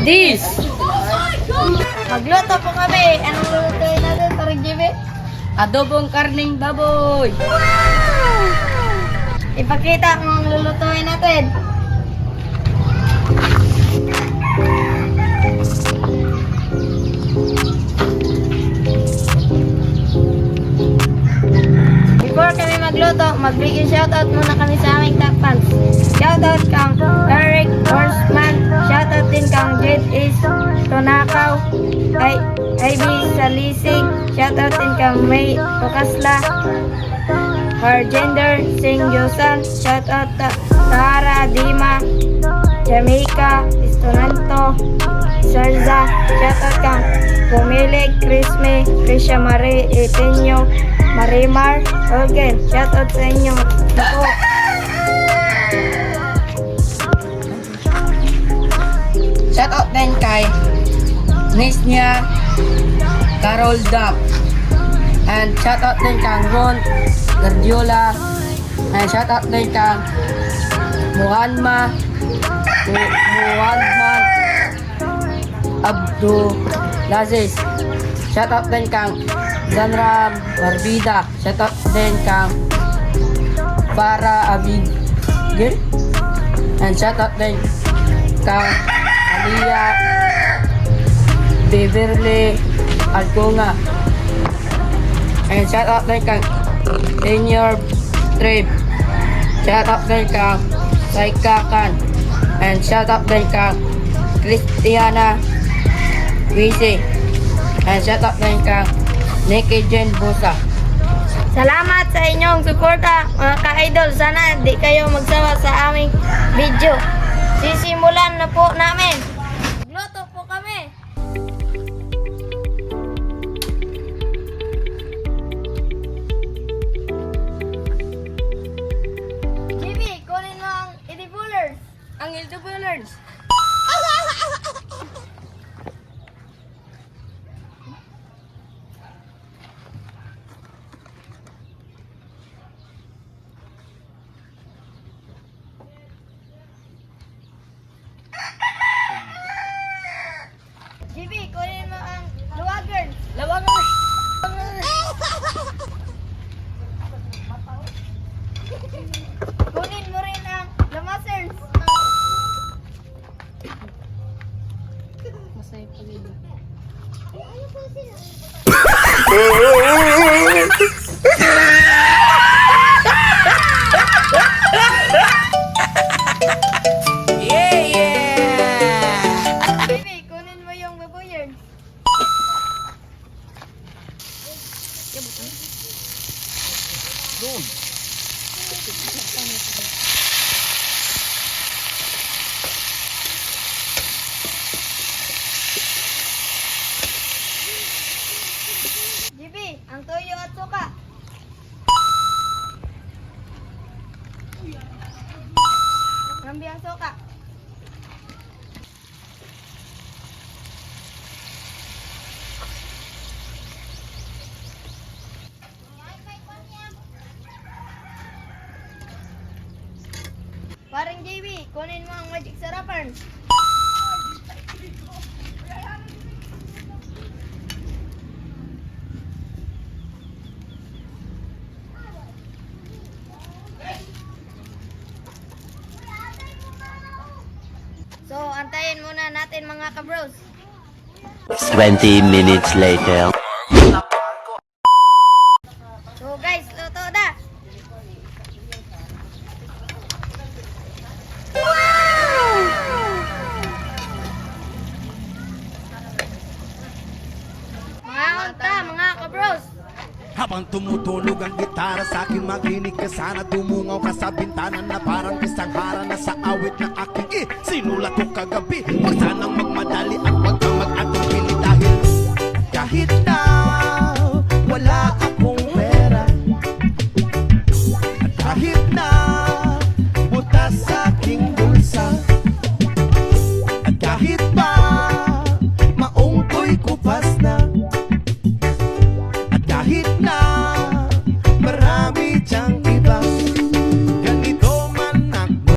this? Magluto po kami. Anong lulutuin natin, Tarig JB? Adobong karning baboy. Ipakita kung lulutuin natin. Before kami magluto, magbigay shoutout muna kami sa aming top fans. Shoutout kang Eric Horseman. Shoutout din kang Jed is Tonakaw. IB Salisig. Shoutout din kang May Tokasla. Hargender Singh Josan. Shoutout Tara Dima. Jamaica Estonanto. Sarza. Shoutout kang Pumilig Crisme. Krisha Marie Eteño. Marimar Olgen. Shoutout sa inyo. Ako. Shoutout din kay Nisnya Carol Dap. And shoutout din kang Ron Gardiola. And shoutout din kang Muhammad Abdulaziz. Shoutout din kang Zanram Barbida. Shoutout din kang Para Abigil. And shoutout din kang Alia Beverly Alconga. And shoutout din kang Senior Trip. Shoutout din kang Saikakan. And shoutout din kang Christiana Wisi. And shoutout din kang Nikki Jen Busa. Salamat sa inyong suporta, mga ka-idol. Sana di kayo magsawa sa aming video. Sisimulan na po namin. Magluto po kami. JB, kunin mo ang edibulers. Ang YouTubers. JB, kunin mo ang luwagers. Lawangan. Kunin mo rin ang lamasers. Masaya pa rin. JB, kunin mo yung baboyers. JB, ang toyo at suka. Rambi ang suka. Parang JB, kunin mo ang magic sarapan. So, antayin muna natin mga kabros. 20 minutes later. So guys, luto na. Mga unta, mga kabros. Habang tumutunog ang gitara sa akin, makinig ka sana. Dumungaw ka sa bintana na parang isang hara na sa